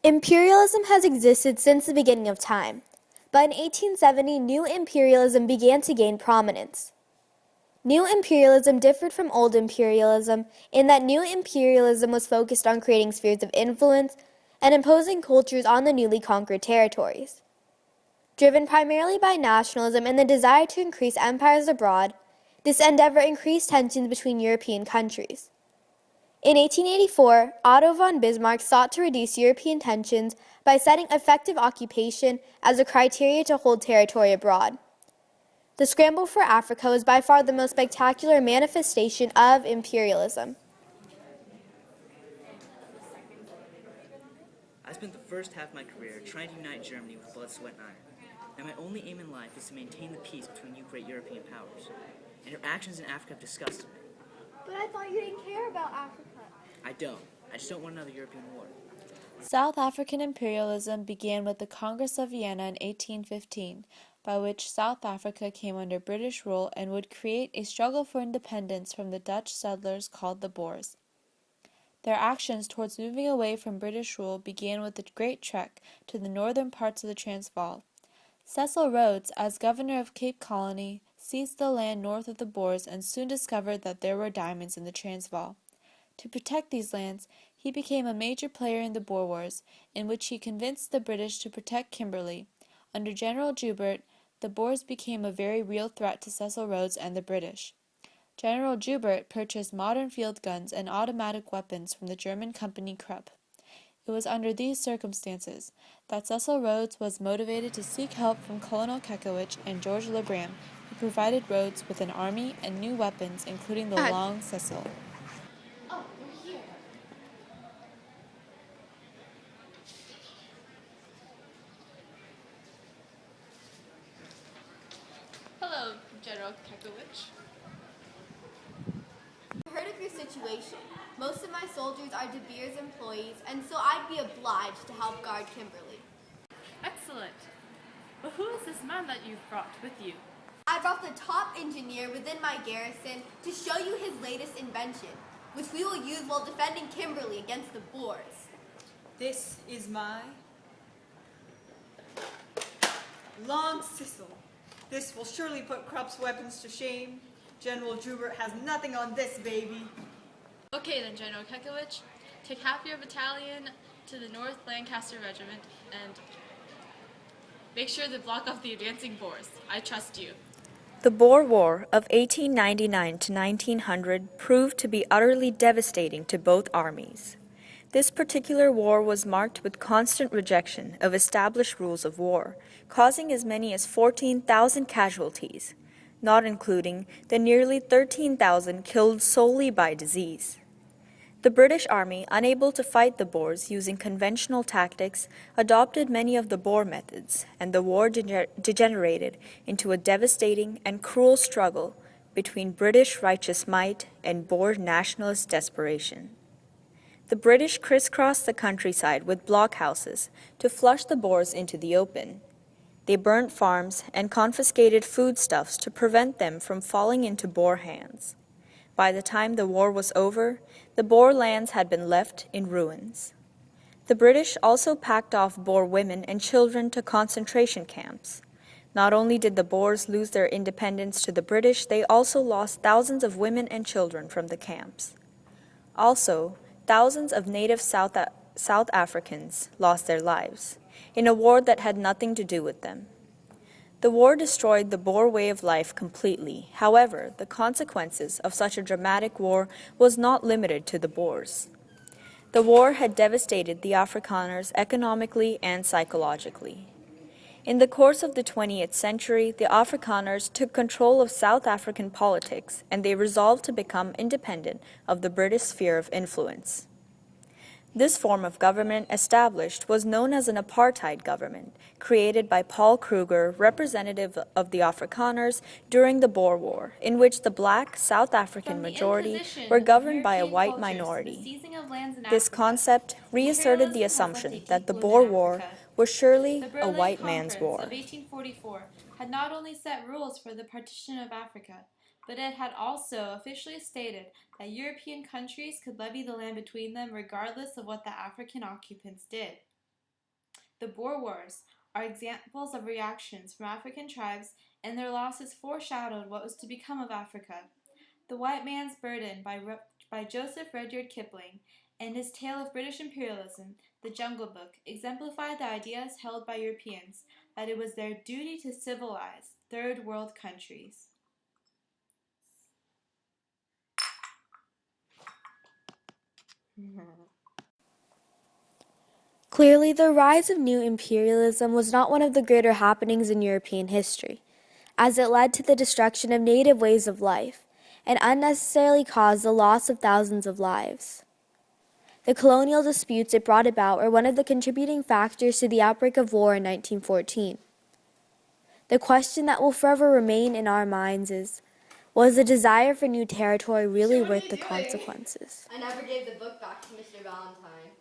Imperialism has existed since the beginning of time, but in 1870 new imperialism began to gain prominence. New imperialism differed from old imperialism in that new imperialism was focused on creating spheres of influence and imposing cultures on the newly conquered territories. Driven primarily by nationalism and the desire to increase empires abroad, this endeavor increased tensions between European countries. In 1884, Otto von Bismarck sought to reduce European tensions by setting effective occupation as a criteria to hold territory abroad. The scramble for Africa was by far the most spectacular manifestation of imperialism. I spent the first half of my career trying to unite Germany with blood, sweat, and iron, and my only aim in life is to maintain the peace between you great European powers. And your actions in Africa have disgusted me. But I thought you didn't care about Africa. I don't. I just don't want another European war. South African imperialism began with the Congress of Vienna in 1815, by which South Africa came under British rule and would create a struggle for independence from the Dutch settlers called the Boers. Their actions towards moving away from British rule began with the Great Trek to the northern parts of the Transvaal. Cecil Rhodes, as governor of Cape Colony, seized the land north of the Boers and soon discovered that there were diamonds in the Transvaal. To protect these lands, he became a major player in the Boer Wars, in which he convinced the British to protect Kimberley. Under General Joubert, the Boers became a very real threat to Cecil Rhodes and the British. General Joubert purchased modern field guns and automatic weapons from the German company Krupp. It was under these circumstances that Cecil Rhodes was motivated to seek help from Colonel Kekewich and George Lebrun, who provided Rhodes with an army and new weapons, including the Long Cecil. Oh, we're here. Hello, General Kekewich. I heard of your situation. Most of my soldiers are De Beers employees, and so I'd be obliged to help guard Kimberley. Excellent. But who is this man that you've brought with you? I brought the top engineer within my garrison to show you his latest invention, which we will use while defending Kimberley against the Boers. This is my Long Cecil. This will surely put Krupp's weapons to shame. General Joubert has nothing on this baby. Okay then, General Kekewich. Take half your battalion to the North Lancaster Regiment and make sure to block off the advancing Boers. I trust you. The Boer War of 1899 to 1900 proved to be utterly devastating to both armies. This particular war was marked with constant rejection of established rules of war, causing as many as 14,000 casualties, not including the nearly 13,000 killed solely by disease. The British Army, unable to fight the Boers using conventional tactics, adopted many of the Boer methods, and the war degenerated into a devastating and cruel struggle between British righteous might and Boer nationalist desperation. The British crisscrossed the countryside with blockhouses to flush the Boers into the open. They burnt farms and confiscated foodstuffs to prevent them from falling into Boer hands. By the time the war was over, the Boer lands had been left in ruins. The British also packed off Boer women and children to concentration camps. Not only did the Boers lose their independence to the British, they also lost thousands of women and children from the camps. Also, thousands of native South Africans lost their lives in a war that had nothing to do with them. The war destroyed the Boer way of life completely. However, the consequences of such a dramatic war was not limited to the Boers. The war had devastated the Afrikaners economically and psychologically. In the course of the 20th century, the Afrikaners took control of South African politics, and they resolved to become independent of the British sphere of influence. This form of government established was known as an apartheid government, created by Paul Kruger, representative of the Afrikaners during the Boer War, in which the black South African majority were governed by a white minority. This concept reasserted the assumption that the Boer War was surely a white man's war. The Berlin Conference of 1844 had not only set rules for the partition of Africa, but it had also officially stated that European countries could levy the land between them regardless of what the African occupants did. The Boer Wars are examples of reactions from African tribes, and their losses foreshadowed what was to become of Africa. The White Man's Burden by Joseph Rudyard Kipling and his tale of British imperialism, The Jungle Book, exemplified the ideas held by Europeans that it was their duty to civilize third world countries. Clearly, the rise of new imperialism was not one of the greater happenings in European history, as it led to the destruction of native ways of life and unnecessarily caused the loss of thousands of lives. The colonial disputes it brought about were one of the contributing factors to the outbreak of war in 1914. The question that will forever remain in our minds is, was the desire for new territory really worth the consequences? I never gave the book back to Mr. Valentine.